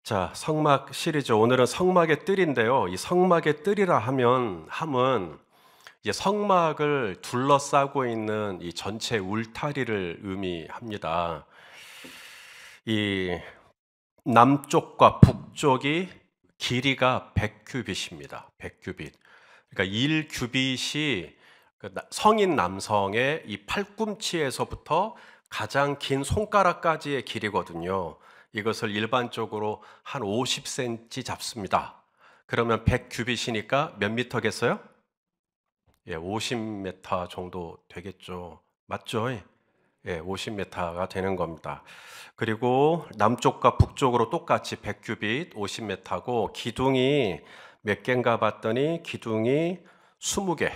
자, 성막 시리즈 오늘은 성막의 뜰인데요. 이 성막의 뜰이라 함은 이제 성막을 둘러싸고 있는 이 전체 울타리를 의미합니다. 이 남쪽과 북쪽이 길이가 100규빗입니다. 100규빗. 그러니까 1규빗이 성인 남성의 이 팔꿈치에서부터 가장 긴 손가락까지의 길이거든요. 이것을 일반적으로 한 50cm 잡습니다. 그러면 100규빗이니까 몇 미터겠어요? 예, 50m 정도 되겠죠. 맞죠? 예, 50m가 되는 겁니다. 그리고 남쪽과 북쪽으로 똑같이 100규빗 50m고 기둥이 몇 개인가 봤더니 기둥이 20개.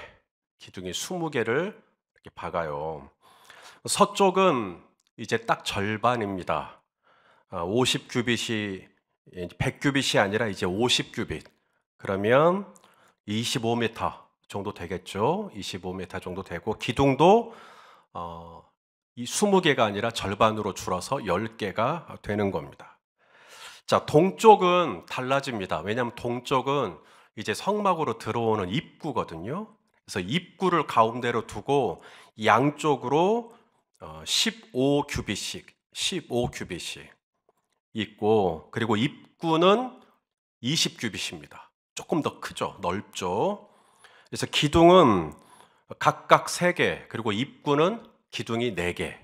기둥이 20개를 이렇게 박아요. 서쪽은 이제 딱 절반입니다. 50규빗이 100규빗이 아니라 이제 50규빗. 그러면 25m 정도 되겠죠. 25m 정도 되고 기둥도 이 20개가 아니라 절반으로 줄어서 10개가 되는 겁니다. 자, 동쪽은 달라집니다. 왜냐하면 동쪽은 이제 성막으로 들어오는 입구거든요. 그래서 입구를 가운데로 두고 양쪽으로 15규빗씩 있고, 그리고 입구는 20규빗입니다. 조금 더 크죠. 넓죠. 그래서 기둥은 각각 3개, 그리고 입구는 기둥이 4개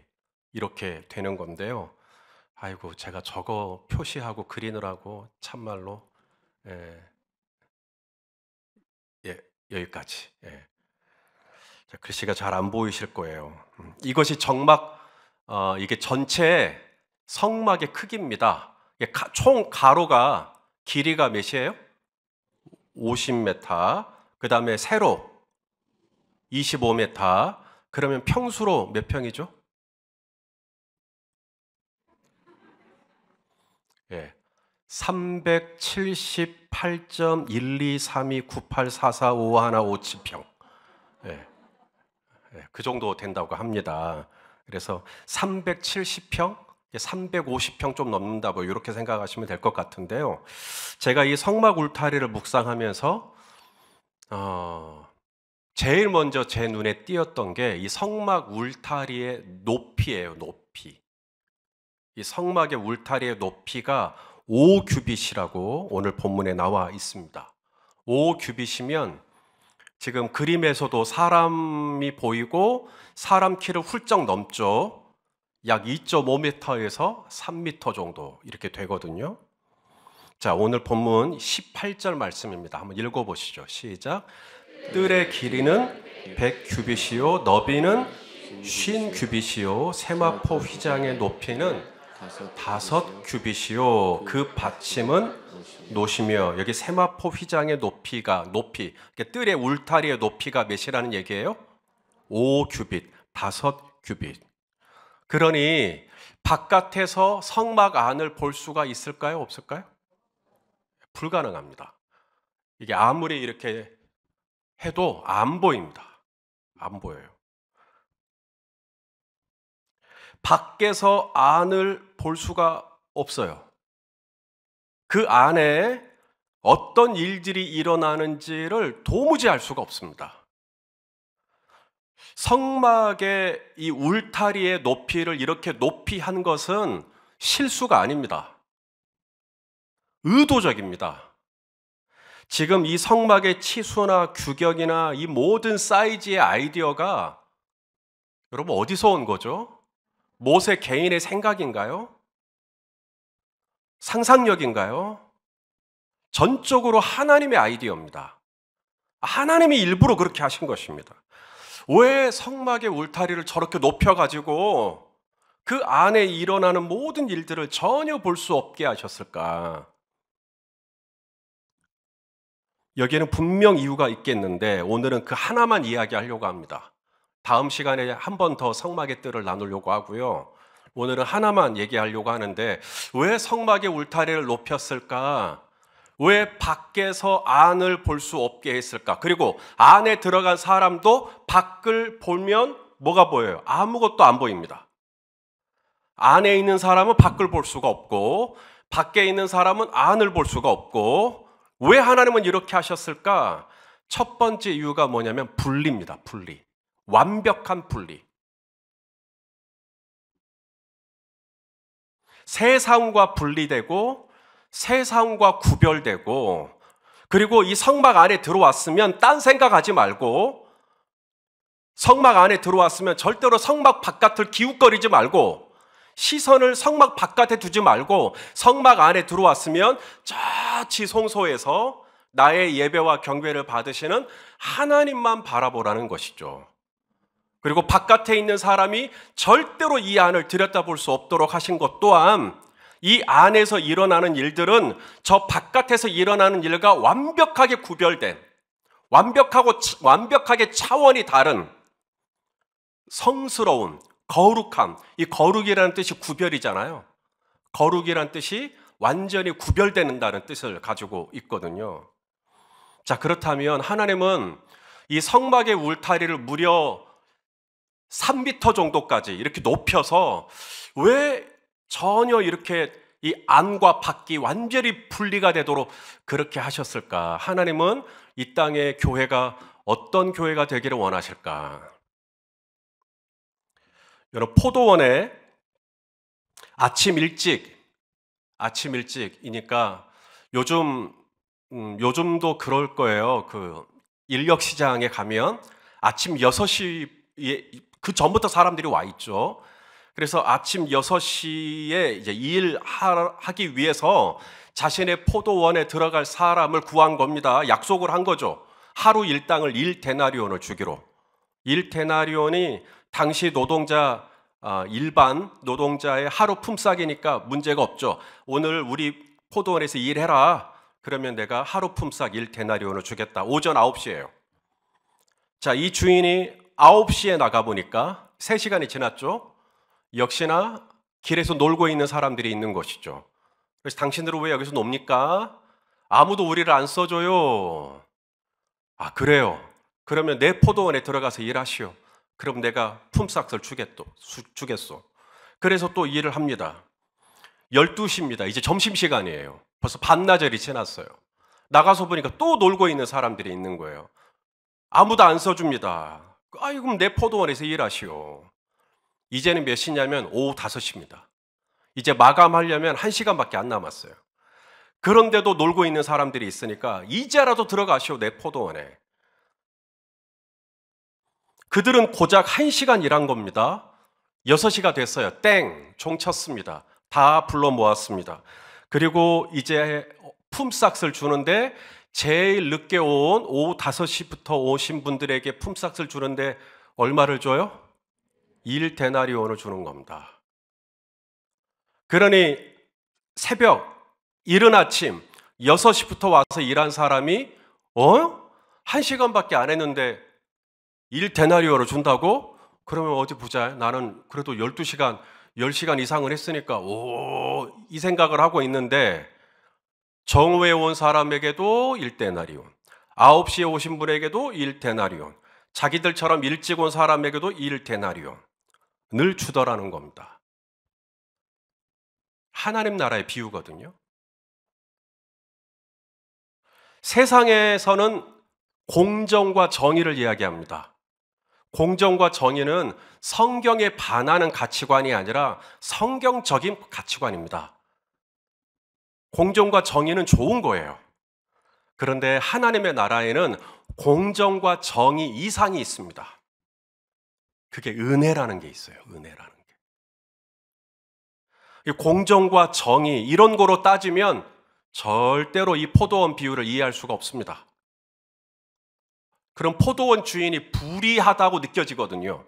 이렇게 되는 건데요. 아이고, 제가 저거 표시하고 그리느라고 참말로 여기까지. 자, 글씨가 잘 안 보이실 거예요. 이것이 이게 전체 성막의 크기입니다. 총 가로가 길이가 몇이에요? 50m. 그 다음에 세로 25m. 그러면 평수로 몇 평이죠? 예, 378.123298445157평. 그 정도 된다고 합니다. 그래서 370평, 350평 좀 넘는다, 뭐 이렇게 생각하시면 될 것 같은데요. 제가 이 성막 울타리를 묵상하면서 제일 먼저 제 눈에 띄었던 게 이 성막 울타리의 높이예요. 높이. 이 성막의 울타리의 높이가 5규빗이라고 오늘 본문에 나와 있습니다. 5규빗이면 지금 그림에서도 사람이 보이고 사람 키를 훌쩍 넘죠. 약 2.5m에서 3m 정도 이렇게 되거든요. 자, 오늘 본문 18절 말씀입니다. 한번 읽어보시죠. 시작. 뜰의 길이는 100규빗이요 너비는 50규빗이요 세마포 휘장의 높이는 5규빗이요 그 받침은 노시며, 여기 세마포 휘장의 높이, 뜰의 울타리의 높이가 몇이라는 얘기예요? 5규빗, 5규빗. 그러니 바깥에서 성막 안을 볼 수가 있을까요? 없을까요? 불가능합니다. 이게 아무리 이렇게 해도 안 보입니다. 안 보여요. 밖에서 안을 볼 수가 없어요. 그 안에 어떤 일들이 일어나는지를 도무지 알 수가 없습니다. 성막의 이 울타리의 높이를 이렇게 높이 한 것은 실수가 아닙니다. 의도적입니다. 지금 이 성막의 치수나 규격이나 이 모든 사이즈의 아이디어가 여러분 어디서 온 거죠? 모세 개인의 생각인가요? 상상력인가요? 전적으로 하나님의 아이디어입니다. 하나님이 일부러 그렇게 하신 것입니다. 왜 성막의 울타리를 저렇게 높여가지고 그 안에 일어나는 모든 일들을 전혀 볼 수 없게 하셨을까? 여기에는 분명 이유가 있겠는데 오늘은 그 하나만 이야기하려고 합니다. 다음 시간에 한 번 더 성막의 뜰을 나누려고 하고요. 오늘은 하나만 얘기하려고 하는데 왜 성막의 울타리를 높였을까? 왜 밖에서 안을 볼 수 없게 했을까? 그리고 안에 들어간 사람도 밖을 보면 뭐가 보여요? 아무것도 안 보입니다. 안에 있는 사람은 밖을 볼 수가 없고 밖에 있는 사람은 안을 볼 수가 없고, 왜 하나님은 이렇게 하셨을까? 첫 번째 이유가 뭐냐면 분리입니다. 분리. 완벽한 분리. 세상과 분리되고 세상과 구별되고, 그리고 이 성막 안에 들어왔으면 딴 생각하지 말고, 성막 안에 들어왔으면 절대로 성막 바깥을 기웃거리지 말고, 시선을 성막 바깥에 두지 말고, 성막 안에 들어왔으면 저 지성소에서 나의 예배와 경배를 받으시는 하나님만 바라보라는 것이죠. 그리고 바깥에 있는 사람이 절대로 이 안을 들여다볼 수 없도록 하신 것 또한, 이 안에서 일어나는 일들은 저 바깥에서 일어나는 일과 완벽하게 구별된, 완벽하게 차원이 다른 성스러운, 거룩함, 이 거룩이라는 뜻이 구별이잖아요. 거룩이라는 뜻이 완전히 구별된다는 뜻을 가지고 있거든요. 자, 그렇다면 하나님은 이 성막의 울타리를 무려 3m 정도까지 이렇게 높여서 왜 전혀 이렇게 이 안과 밖이 완전히 분리가 되도록 그렇게 하셨을까? 하나님은 이 땅의 교회가 어떤 교회가 되기를 원하실까? 여러분, 포도원에 아침 일찍이니까 요즘도 그럴 거예요. 그 인력 시장에 가면 아침 6시에, 그 전부터 사람들이 와 있죠. 그래서 아침 6시에 이제 일하기 위해서 자신의 포도원에 들어갈 사람을 구한 겁니다. 약속을 한 거죠. 하루 일당을 1데나리온을 주기로. 1데나리온이 당시 노동자, 일반 노동자의 하루 품삯이니까 문제가 없죠. 오늘 우리 포도원에서 일해라. 그러면 내가 하루 품삯 1데나리온을 주겠다. 오전 9시예요. 자, 이 주인이 9시에 나가보니까 3시간이 지났죠. 역시나 길에서 놀고 있는 사람들이 있는 것이죠. 그래서 당신들은 왜 여기서 놉니까? 아무도 우리를 안 써줘요. 아, 그래요? 그러면 내 포도원에 들어가서 일하시오. 그럼 내가 품삯을 주겠소. 그래서 또 일을 합니다. 12시입니다. 이제 점심시간이에요. 벌써 반나절이 지났어요. 나가서 보니까 또 놀고 있는 사람들이 있는 거예요. 아무도 안 써줍니다. 아이, 그럼 내 포도원에서 일하시오. 이제는 몇 시냐면 오후 5시입니다. 이제 마감하려면 1시간밖에 안 남았어요. 그런데도 놀고 있는 사람들이 있으니까 이제라도 들어가시오, 내 포도원에. 그들은 고작 1시간 일한 겁니다. 6시가 됐어요. 땡! 종 쳤습니다. 다 불러 모았습니다. 그리고 이제 품삯을 주는데, 제일 늦게 온 오후 5시부터 오신 분들에게 품삯을 주는데 얼마를 줘요? 1데나리온을 주는 겁니다. 그러니 새벽, 이른 아침 6시부터 와서 일한 사람이 1시간밖에 안 했는데 1데나리온을 준다고? 그러면 어디 보자. 나는 그래도 12시간, 10시간 이상을 했으니까 이 생각을 하고 있는데, 정오에 온 사람에게도 1데나리온, 9시에 오신 분에게도 1데나리온, 자기들처럼 일찍 온 사람에게도 1데나리온 늘 주더라는 겁니다. 하나님 나라의 비유거든요. 세상에서는 공정과 정의를 이야기합니다. 공정과 정의는 성경에 반하는 가치관이 아니라 성경적인 가치관입니다. 공정과 정의는 좋은 거예요. 그런데 하나님의 나라에는 공정과 정의 이상이 있습니다. 그게 은혜라는 게 있어요. 은혜라는 게. 공정과 정의, 이런 거로 따지면 절대로 이 포도원 비유를 이해할 수가 없습니다. 그럼 포도원 주인이 불의하다고 느껴지거든요.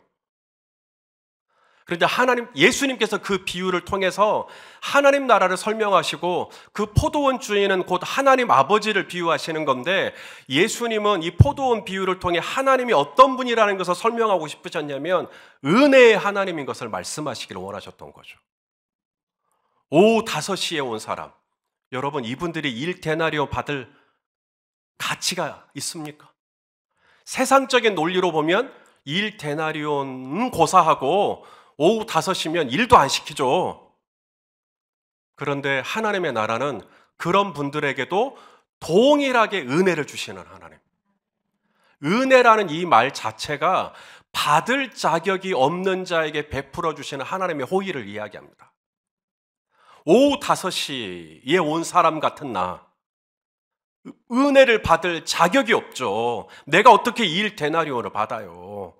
그런데 예수님께서 그 비유를 통해서 하나님 나라를 설명하시고, 그 포도원 주인은 곧 하나님 아버지를 비유하시는 건데, 예수님은 이 포도원 비유를 통해 하나님이 어떤 분이라는 것을 설명하고 싶으셨냐면 은혜의 하나님인 것을 말씀하시기를 원하셨던 거죠. 오후 5시에 온 사람, 여러분, 이분들이 1데나리온 받을 가치가 있습니까? 세상적인 논리로 보면 1데나리온 고사하고 오후 5시면 일도 안 시키죠. 그런데 하나님의 나라는 그런 분들에게도 동일하게 은혜를 주시는 하나님. 은혜라는 이 말 자체가 받을 자격이 없는 자에게 베풀어 주시는 하나님의 호의를 이야기합니다. 오후 5시에 온 사람 같은 나, 은혜를 받을 자격이 없죠. 내가 어떻게 1데나리온을 받아요.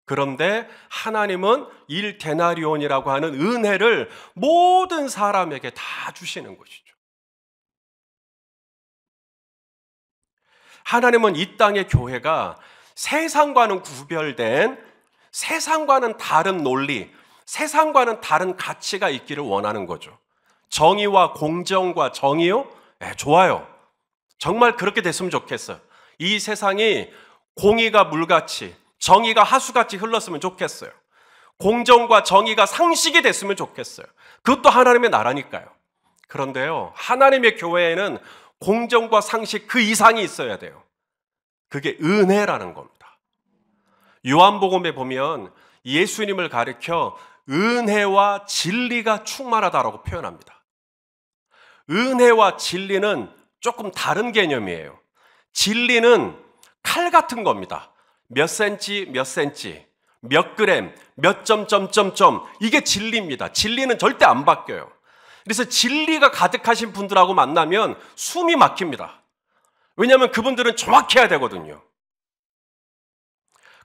그런데 하나님은 1데나리온이라고 하는 은혜를 모든 사람에게 다 주시는 것이죠. 하나님은 이 땅의 교회가 세상과는 구별된, 세상과는 다른 논리, 세상과는 다른 가치가 있기를 원하는 거죠. 정의와 공정과 정의요? 좋아요. 정말 그렇게 됐으면 좋겠어요. 이 세상이 공의가 물같이, 정의가 하수같이 흘렀으면 좋겠어요. 공정과 정의가 상식이 됐으면 좋겠어요. 그것도 하나님의 나라니까요. 그런데요, 하나님의 교회에는 공정과 상식 그 이상이 있어야 돼요. 그게 은혜라는 겁니다. 요한복음에 보면 예수님을 가리켜 은혜와 진리가 충만하다라고 표현합니다. 은혜와 진리는 조금 다른 개념이에요. 진리는 칼 같은 겁니다. 몇 센치, 몇 센치, 몇 그램, 몇 점점점점, 이게 진리입니다. 진리는 절대 안 바뀌어요. 그래서 진리가 가득하신 분들하고 만나면 숨이 막힙니다. 왜냐하면 그분들은 정확해야 되거든요.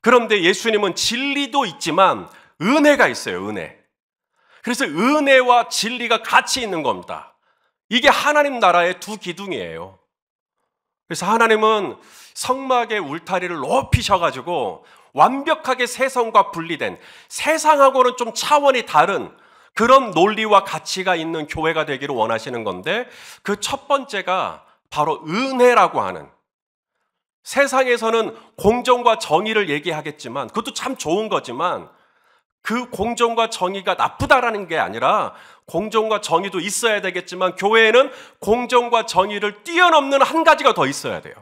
그런데 예수님은 진리도 있지만 은혜가 있어요, 은혜. 그래서 은혜와 진리가 같이 있는 겁니다. 이게 하나님 나라의 두 기둥이에요. 그래서 하나님은 성막의 울타리를 높이셔가지고 완벽하게 세상과 분리된, 세상하고는 좀 차원이 다른 그런 논리와 가치가 있는 교회가 되기를 원하시는 건데, 그 첫 번째가 바로 은혜라고 하는, 세상에서는 공정과 정의를 얘기하겠지만 그것도 참 좋은 거지만 그 공정과 정의가 나쁘다라는 게 아니라 공정과 정의도 있어야 되겠지만 교회에는 공정과 정의를 뛰어넘는 한 가지가 더 있어야 돼요.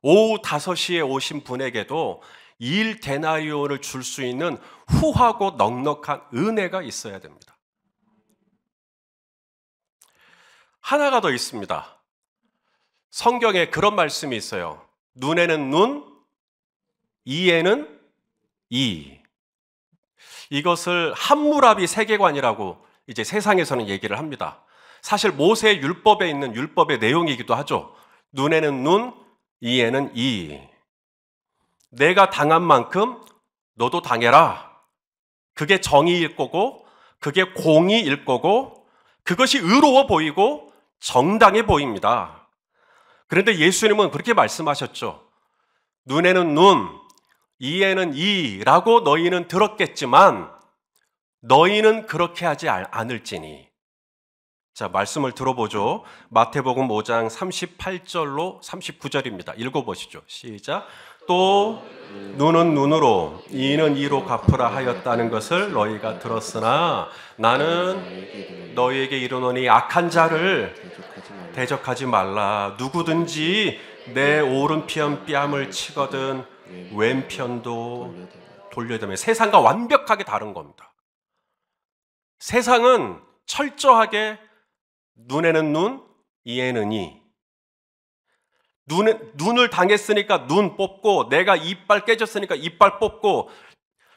오후 5시에 오신 분에게도 1데나리온을 줄 수 있는 후하고 넉넉한 은혜가 있어야 됩니다. 하나가 더 있습니다. 성경에 그런 말씀이 있어요. 눈에는 눈, 이에는 이. 이것을 함무라비 세계관이라고 이제 세상에서는 얘기를 합니다. 사실 모세 율법에 있는 율법의 내용이기도 하죠. 눈에는 눈, 이에는 이. 내가 당한 만큼 너도 당해라. 그게 정의일 거고, 그게 공의일 거고, 그것이 의로워 보이고 정당해 보입니다. 그런데 예수님은 그렇게 말씀하셨죠. 눈에는 눈, 이에는 이라고 너희는 들었겠지만 너희는 그렇게 하지 않을지니. 자, 말씀을 들어보죠. 마태복음 5장 38절로 39절입니다. 읽어보시죠. 시작. 또 눈은 눈으로 이는 이로 갚으라 하였다는 것을 너희가 들었으나 나는 너희에게 이르노니 악한 자를 대적하지 말라. 누구든지 내 오른편 뺨을 치거든 왼편도 돌려대면. 세상과 완벽하게 다른 겁니다. 세상은 철저하게 눈에는 눈, 이에는 이. 눈을 당했으니까 눈 뽑고, 내가 이빨 깨졌으니까 이빨 뽑고,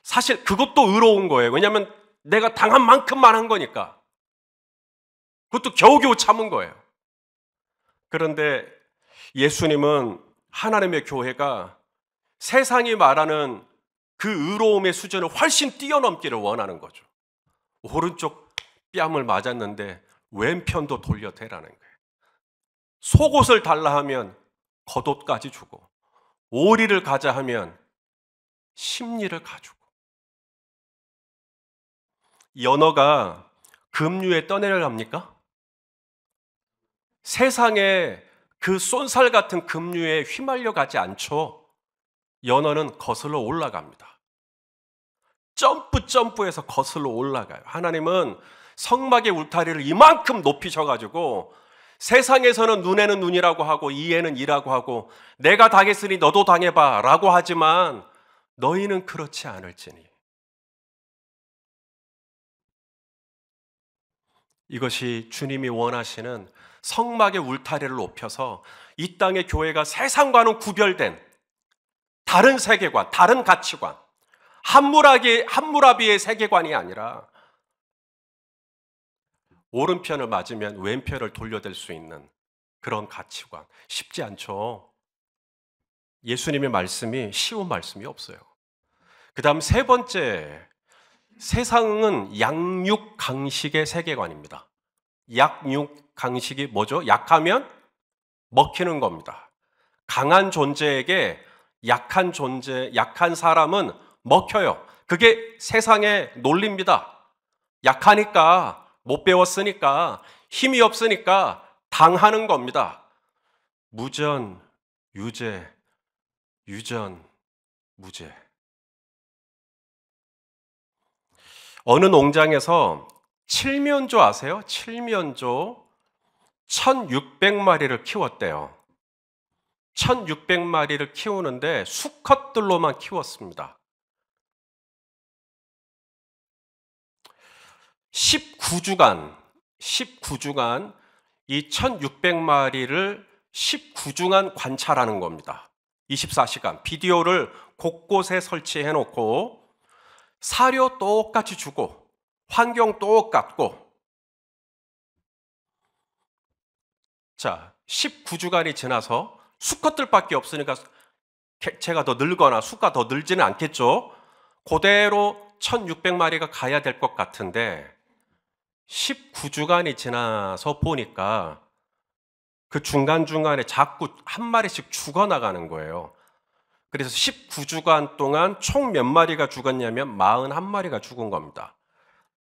사실 그것도 의로운 거예요. 왜냐하면 내가 당한 만큼만 한 거니까. 그것도 겨우겨우 참은 거예요. 그런데 예수님은 하나님의 교회가 세상이 말하는 그 의로움의 수준을 훨씬 뛰어넘기를 원하는 거죠. 오른쪽 뺨을 맞았는데 왼편도 돌려대라는 거예요. 속옷을 달라 하면 겉옷까지 주고, 오리를 가자 하면 심리를 가주고. 연어가 급류에 떠내려갑니까? 세상에 그 쏜살 같은 급류에 휘말려 가지 않죠. 연어는 거슬러 올라갑니다. 점프해서 거슬러 올라가요. 하나님은 성막의 울타리를 이만큼 높이셔가지고 세상에서는 눈에는 눈이라고 하고 이에는 이라고 하고 내가 당했으니 너도 당해봐 라고 하지만 너희는 그렇지 않을지니. 이것이 주님이 원하시는 성막의 울타리를 높여서 이 땅의 교회가 세상과는 구별된 다른 세계관, 다른 가치관, 함무라비의 세계관이 아니라 오른편을 맞으면 왼편을 돌려댈 수 있는 그런 가치관. 쉽지 않죠. 예수님의 말씀이 쉬운 말씀이 없어요. 그 다음 세 번째, 세상은 양육강식의 세계관입니다. 양육강식이 뭐죠? 약하면 먹히는 겁니다. 강한 존재에게 약한 사람은 먹혀요. 그게 세상의 논리입니다. 약하니까, 못 배웠으니까, 힘이 없으니까 당하는 겁니다. 무전, 유죄, 유전, 무죄. 어느 농장에서 칠면조 아세요? 칠면조 1600마리를 키웠대요. 1600마리를 키우는데 수컷들로만 키웠습니다. 19주간 이 1600마리를 19주간 관찰하는 겁니다. 24시간 비디오를 곳곳에 설치해 놓고 사료 똑같이 주고 환경 똑같고, 자, 19주간이 지나서 수컷들밖에 없으니까 개체가 더 늘거나 수가 더 늘지는 않겠죠. 그대로 1600마리가 가야 될 것 같은데 19주간이 지나서 보니까 그 중간중간에 자꾸 한 마리씩 죽어나가는 거예요. 그래서 19주간 동안 총 몇 마리가 죽었냐면 41마리가 죽은 겁니다.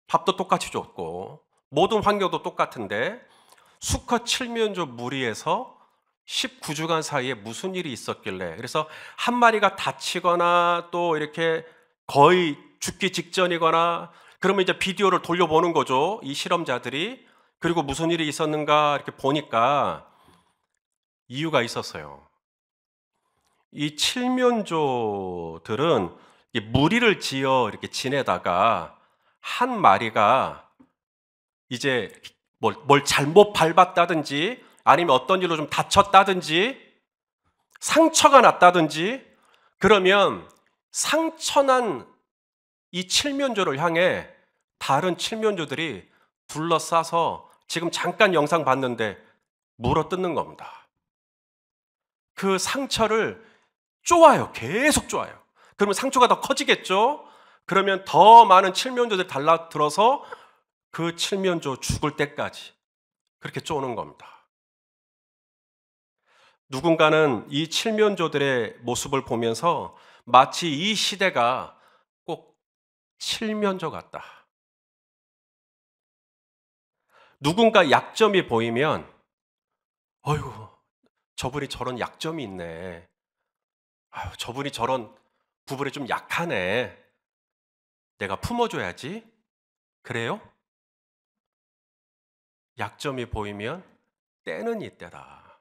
밥도 똑같이 줬고 모든 환경도 똑같은데 수컷 칠면조 무리에서 19주간 사이에 무슨 일이 있었길래, 그래서 한 마리가 다치거나 또 이렇게 거의 죽기 직전이거나 그러면 이제 비디오를 돌려보는 거죠. 이 실험자들이. 그리고 무슨 일이 있었는가 이렇게 보니까 이유가 있었어요. 이 칠면조들은 무리를 지어 이렇게 지내다가 한 마리가 이제 뭘 잘못 밟았다든지 아니면 어떤 일로 좀 다쳤다든지 상처가 났다든지 그러면 상처난 이 칠면조를 향해 다른 칠면조들이 둘러싸서 지금 잠깐 영상 봤는데 물어뜯는 겁니다. 그 상처를 쪼아요. 계속 쪼아요. 그러면 상처가 더 커지겠죠? 그러면 더 많은 칠면조들이 달라들어서 그 칠면조 죽을 때까지 그렇게 쪼는 겁니다. 누군가는 이 칠면조들의 모습을 보면서 마치 이 시대가 꼭 칠면조 같다. 누군가 약점이 보이면 어휴, 저분이 저런 약점이 있네. 아유, 저분이 저런 부분이 좀 약하네. 내가 품어줘야지. 그래요? 약점이 보이면 때는 이때다.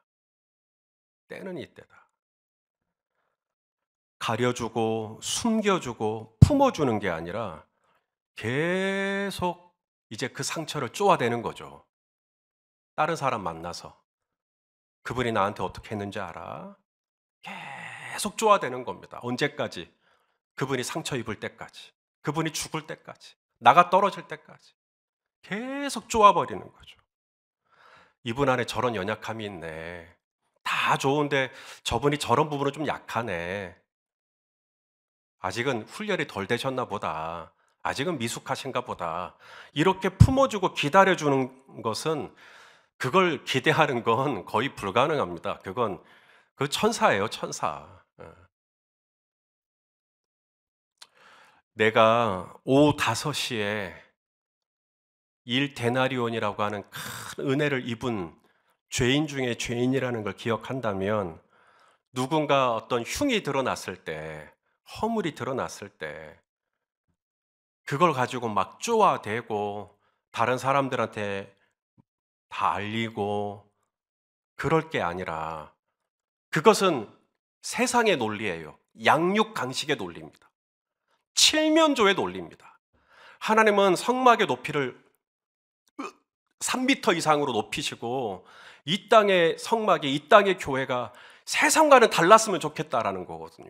때는 이때다. 가려주고 숨겨주고 품어주는 게 아니라 계속 이제 그 상처를 쪼아대는 거죠. 다른 사람 만나서 그분이 나한테 어떻게 했는지 알아? 계속 쪼아대는 겁니다. 언제까지? 그분이 상처 입을 때까지, 그분이 죽을 때까지, 나가 떨어질 때까지 계속 쪼아버리는 거죠. 이분 안에 저런 연약함이 있네. 다 좋은데 저분이 저런 부분은 좀 약하네. 아직은 훈련이 덜 되셨나 보다. 아직은 미숙하신가 보다. 이렇게 품어주고 기다려주는 것은, 그걸 기대하는 건 거의 불가능합니다. 그 천사예요, 천사. 내가 오후 5시에 일 데나리온이라고 하는 큰 은혜를 입은 죄인 중에 죄인이라는 걸 기억한다면, 누군가 어떤 흉이 드러났을 때, 허물이 드러났을 때 그걸 가지고 막 쪼아대고 다른 사람들한테 다 알리고 그럴 게 아니라, 그것은 세상의 논리예요. 양육강식의 논리입니다. 칠면조의 논리입니다. 하나님은 성막의 높이를 3미터 이상으로 높이시고 이 땅의 성막이, 이 땅의 교회가 세상과는 달랐으면 좋겠다라는 거거든요.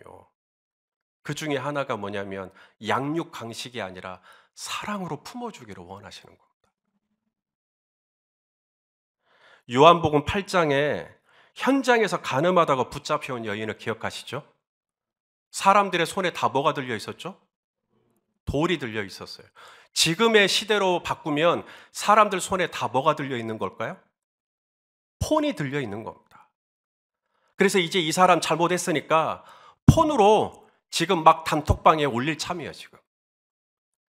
그 중에 하나가 뭐냐면 양육 강식이 아니라 사랑으로 품어주기를 원하시는 겁니다. 요한복음 8장에 현장에서 가늠하다가 붙잡혀온 여인을 기억하시죠? 사람들의 손에 다 뭐가 들려 있었죠? 돌이 들려 있었어요. 지금의 시대로 바꾸면 사람들 손에 다 뭐가 들려 있는 걸까요? 폰이 들려 있는 겁니다. 그래서 이제 이 사람 잘못했으니까 폰으로 지금 막 단톡방에 올릴 참이에요, 지금.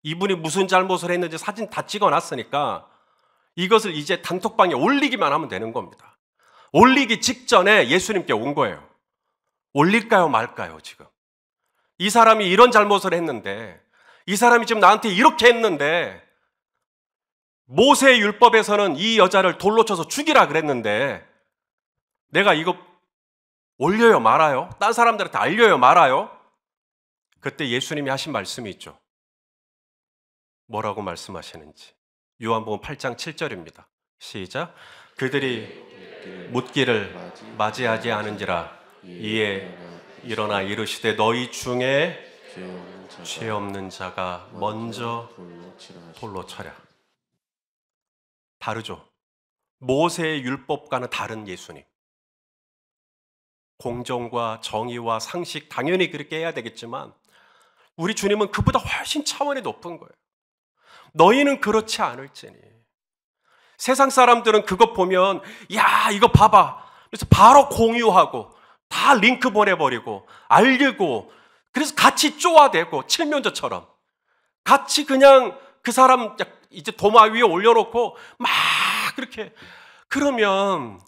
이분이 무슨 잘못을 했는지 사진 다 찍어놨으니까 이것을 이제 단톡방에 올리기만 하면 되는 겁니다. 올리기 직전에 예수님께 온 거예요. 올릴까요, 말까요, 지금? 이 사람이 이런 잘못을 했는데, 이 사람이 지금 나한테 이렇게 했는데, 모세의 율법에서는 이 여자를 돌로 쳐서 죽이라 그랬는데, 내가 이거 올려요, 말아요? 딴 사람들한테 알려요, 말아요? 그때 예수님이 하신 말씀이 있죠. 뭐라고 말씀하시는지. 요한복음 8장 7절입니다. 시작. 그들이 묻기를 맞이하지 않은지라 이에 일어나 이르시되 너희 중에 죄 없는 자가 먼저 돌로 쳐라. 다르죠. 모세의 율법과는 다른 예수님. 공정과 정의와 상식 당연히 그렇게 해야 되겠지만 우리 주님은 그보다 훨씬 차원이 높은 거예요. 너희는 그렇지 않을지니. 세상 사람들은 그것 보면 야 이거 봐봐. 그래서 바로 공유하고 다 링크 보내버리고 알리고 그래서 같이 쪼아대고 칠면조처럼 같이 그냥 그 사람 이제 도마 위에 올려놓고 막 그렇게 그러면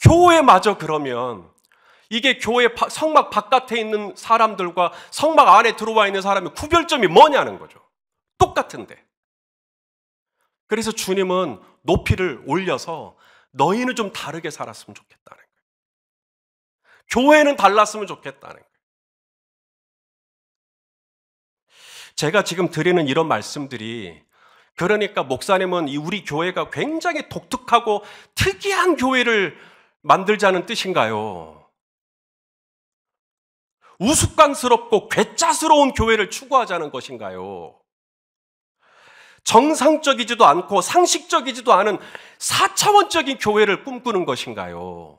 교회마저 그러면 이게 교회 성막 바깥에 있는 사람들과 성막 안에 들어와 있는 사람의 구별점이 뭐냐는 거죠. 똑같은데. 그래서 주님은 높이를 올려서 너희는 좀 다르게 살았으면 좋겠다는 거예요. 교회는 달랐으면 좋겠다는 거예요. 제가 지금 드리는 이런 말씀들이 그러니까 목사님은 우리 교회가 굉장히 독특하고 특이한 교회를 만들자는 뜻인가요? 우스꽝스럽고 괴짜스러운 교회를 추구하자는 것인가요? 정상적이지도 않고 상식적이지도 않은 4차원적인 교회를 꿈꾸는 것인가요?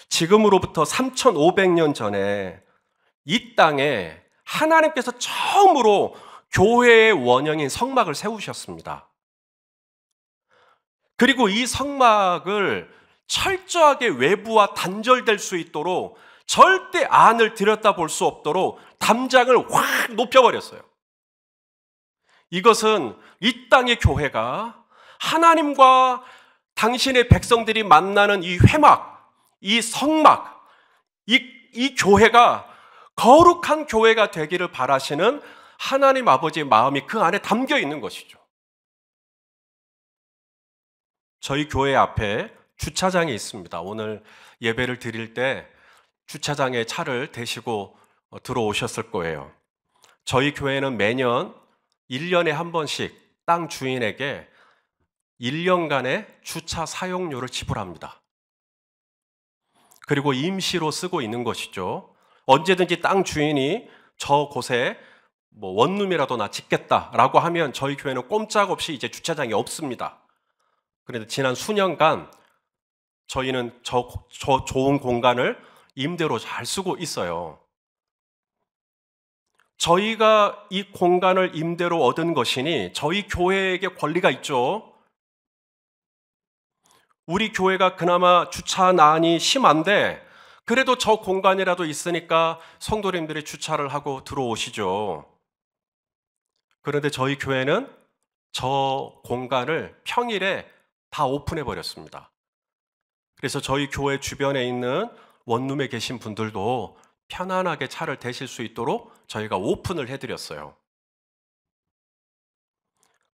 지금으로부터 3,500년 전에 이 땅에 하나님께서 처음으로 교회의 원형인 성막을 세우셨습니다. 그리고 이 성막을 철저하게 외부와 단절될 수 있도록 절대 안을 들여다볼 수 없도록 담장을 확 높여버렸어요. 이것은 이 땅의 교회가 하나님과 당신의 백성들이 만나는 이 회막, 이 성막, 이 교회가 거룩한 교회가 되기를 바라시는 하나님 아버지의 마음이 그 안에 담겨 있는 것이죠. 저희 교회 앞에 주차장이 있습니다. 오늘 예배를 드릴 때 주차장에 차를 대시고 들어오셨을 거예요. 저희 교회는 매년 1년에 한 번씩 땅 주인에게 1년간의 주차 사용료를 지불합니다. 그리고 임시로 쓰고 있는 것이죠. 언제든지 땅 주인이 저 곳에 뭐 원룸이라도 짓겠다라고 하면 저희 교회는 꼼짝없이 이제 주차장이 없습니다. 그런데 지난 수년간 저희는 저 좋은 공간을 임대로 잘 쓰고 있어요. 저희가 이 공간을 임대로 얻은 것이니 저희 교회에게 권리가 있죠. 우리 교회가 그나마 주차난이 심한데 그래도 저 공간이라도 있으니까 성도님들이 주차를 하고 들어오시죠. 그런데 저희 교회는 저 공간을 평일에 다 오픈해 버렸습니다. 그래서 저희 교회 주변에 있는 원룸에 계신 분들도 편안하게 차를 대실 수 있도록 저희가 오픈을 해드렸어요.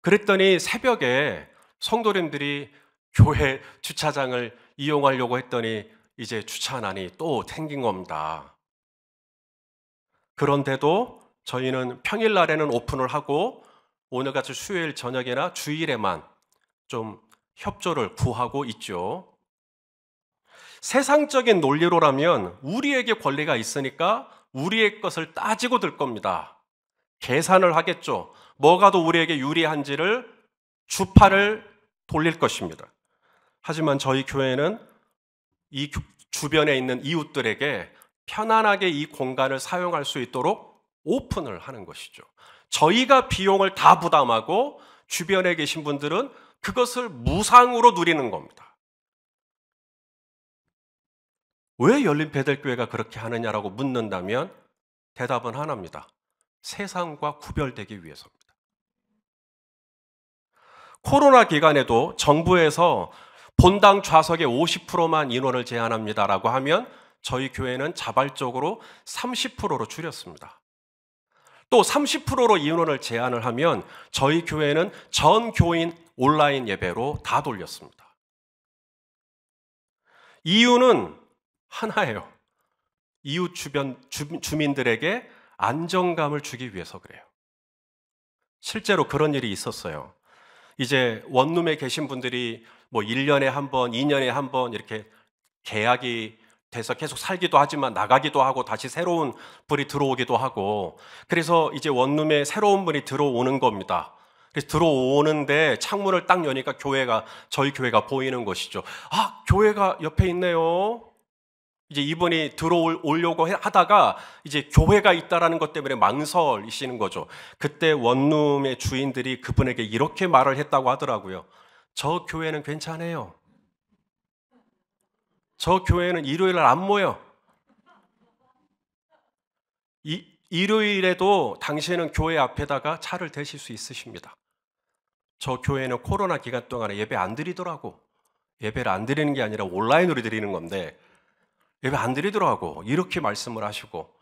그랬더니 새벽에 성도님들이 교회 주차장을 이용하려고 했더니 이제 주차난이 또 생긴 겁니다. 그런데도 저희는 평일날에는 오픈을 하고 오늘같이 수요일 저녁이나 주일에만 좀 협조를 구하고 있죠. 세상적인 논리로라면 우리에게 권리가 있으니까 우리의 것을 따지고 들 겁니다. 계산을 하겠죠. 뭐가 더 우리에게 유리한지를 주파를 돌릴 것입니다. 하지만 저희 교회는 이 주변에 있는 이웃들에게 편안하게 이 공간을 사용할 수 있도록 오픈을 하는 것이죠. 저희가 비용을 다 부담하고 주변에 계신 분들은 그것을 무상으로 누리는 겁니다. 왜 열린 베델교회가 그렇게 하느냐라고 묻는다면 대답은 하나입니다. 세상과 구별되기 위해서입니다. 코로나 기간에도 정부에서 본당 좌석의 50%만 인원을 제한합니다라고 하면 저희 교회는 자발적으로 30%로 줄였습니다. 또 30%로 인원을 제한을 하면 저희 교회는 전 교인 온라인 예배로 다 돌렸습니다. 이유는 하나예요. 이웃 주변 주민들에게 안정감을 주기 위해서 그래요. 실제로 그런 일이 있었어요. 이제 원룸에 계신 분들이 뭐 1년에 한 번, 2년에 한 번 이렇게 계약이 돼서 계속 살기도 하지만 나가기도 하고 다시 새로운 분이 들어오기도 하고, 그래서 이제 원룸에 새로운 분이 들어오는 겁니다. 그래서 들어오는데 창문을 딱 여니까 저희 교회가 보이는 것이죠. 아, 교회가 옆에 있네요. 이제 이분이 들어오려고 하다가 이제 교회가 있다라는 것 때문에 망설이시는 거죠. 그때 원룸의 주인들이 그분에게 이렇게 말을 했다고 하더라고요. 저 교회는 괜찮아요. 저 교회는 일요일 날 안 모여. 일요일에도 당신은 교회 앞에다가 차를 대실 수 있으십니다. 저 교회는 코로나 기간 동안에 예배 안 드리더라고. 예배를 안 드리는 게 아니라 온라인으로 드리는 건데 예배 안 드리더라고. 이렇게 말씀을 하시고,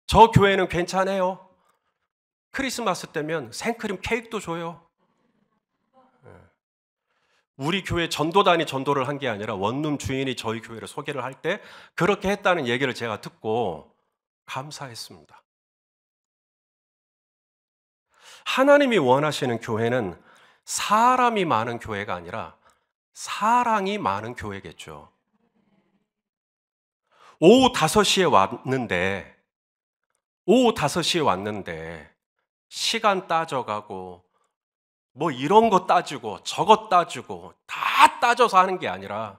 저 교회는 괜찮아요. 크리스마스 때면 생크림 케이크도 줘요. 우리 교회 전도단이 전도를 한 게 아니라 원룸 주인이 저희 교회를 소개를 할 때 그렇게 했다는 얘기를 제가 듣고 감사했습니다. 하나님이 원하시는 교회는 사람이 많은 교회가 아니라 사랑이 많은 교회겠죠. 오후 5시에 왔는데 시간 따져가고 뭐 이런 거 따지고 저거 따지고 다 따져서 하는 게 아니라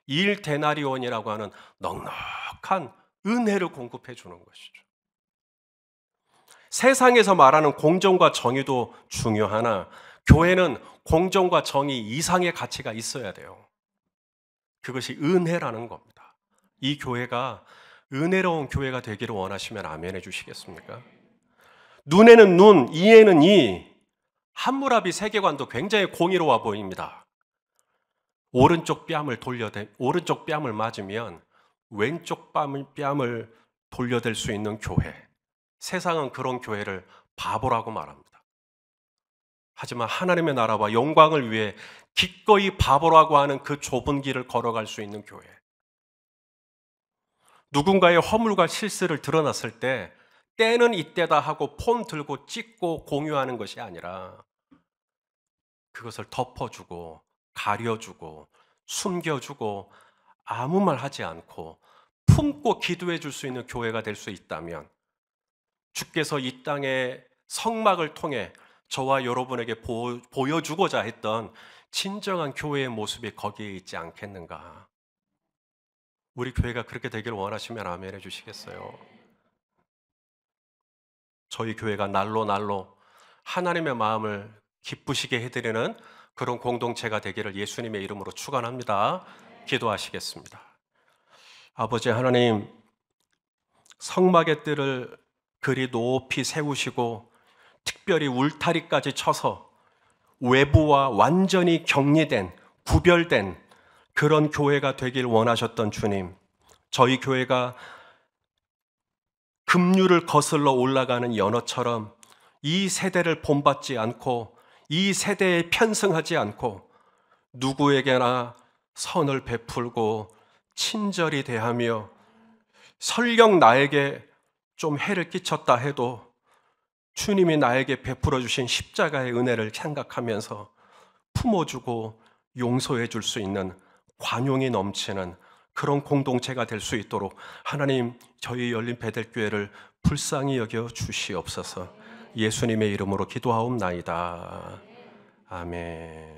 일 데나리온이라고 하는 넉넉한 은혜를 공급해 주는 것이죠. 세상에서 말하는 공정과 정의도 중요하나 교회는 공정과 정의 이상의 가치가 있어야 돼요. 그것이 은혜라는 겁니다. 이 교회가 은혜로운 교회가 되기를 원하시면 아멘해 주시겠습니까? 눈에는 눈, 이에는 이, 함무라비 세계관도 굉장히 공의로워 보입니다. 오른쪽 뺨을 맞으면 왼쪽 뺨을 돌려댈 수 있는 교회. 세상은 그런 교회를 바보라고 말합니다. 하지만 하나님의 나라와 영광을 위해 기꺼이 바보라고 하는 그 좁은 길을 걸어갈 수 있는 교회. 누군가의 허물과 실수를 드러났을 때 때는 이때다 하고 폰 들고 찍고 공유하는 것이 아니라 그것을 덮어주고 가려주고 숨겨주고 아무 말 하지 않고 품고 기도해 줄 수 있는 교회가 될 수 있다면 주께서 이 땅의 성막을 통해 저와 여러분에게 보여주고자 했던 진정한 교회의 모습이 거기에 있지 않겠는가. 우리 교회가 그렇게 되기를 원하시면 아멘 해주시겠어요? 저희 교회가 날로 하나님의 마음을 기쁘시게 해드리는 그런 공동체가 되기를 예수님의 이름으로 축원합니다. 기도하시겠습니다. 아버지 하나님, 성막의 뜰을 그리 높이 세우시고 특별히 울타리까지 쳐서 외부와 완전히 격리된, 구별된 그런 교회가 되길 원하셨던 주님, 저희 교회가 급류를 거슬러 올라가는 연어처럼 이 세대를 본받지 않고 이 세대에 편승하지 않고 누구에게나 선을 베풀고 친절히 대하며 설령 나에게 좀 해를 끼쳤다 해도 주님이 나에게 베풀어 주신 십자가의 은혜를 생각하면서 품어주고 용서해 줄 수 있는 관용이 넘치는 그런 공동체가 될 수 있도록 하나님, 저희 열린 베델교회를 불쌍히 여겨 주시옵소서. 예수님의 이름으로 기도하옵나이다. 아멘.